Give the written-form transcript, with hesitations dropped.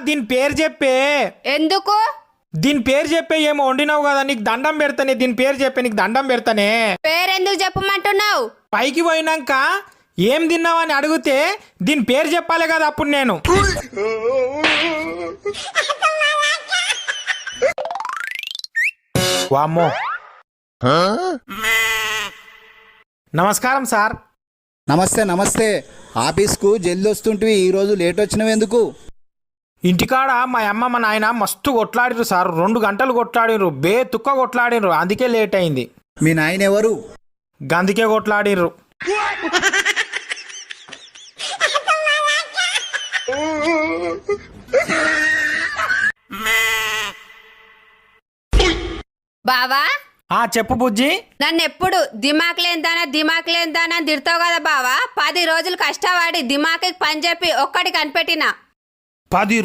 దీని పేరు చెప్పే. ఎందుకు? దీని పేరు చెప్పే. ఏమో వండినావు కదా, నీకు దండం పెడతానే. దీని పేరు చెప్పే, నీకు దండం పెడతానే. పేరెందుకు చెప్పమంటున్నావు? పైకి పోయినాక ఏం తిన్నావు అని అడిగితే దీని పేరు చెప్పాలి కదా అప్పుడు నేను. వామ్మో. నమస్కారం సార్. నమస్తే నమస్తే. ఆఫీస్కు జల్ది వస్తుంటివి, ఈరోజు లేట్ వచ్చినవి ఎందుకు? ఇంటికాడ మా అమ్మ మా నాయన మస్తు కొట్లాడిరు సార్. 2 గంటలు కొట్లాడిరు, తుక్క కొట్లాడిరు. అందుకే లేట్ అయింది. మీ నాయన ఎవరు? గందుకే కొట్లాడిర్రు. బావా, చెప్పు బుజ్జి. నన్ను ఎప్పుడు దిమాక్ లేందానా అని తిడతావు కదా బావా. 10 రోజులు కష్టపడి దిమాకి పని చెప్పి ఒక్కటి కనిపెట్టినా. 10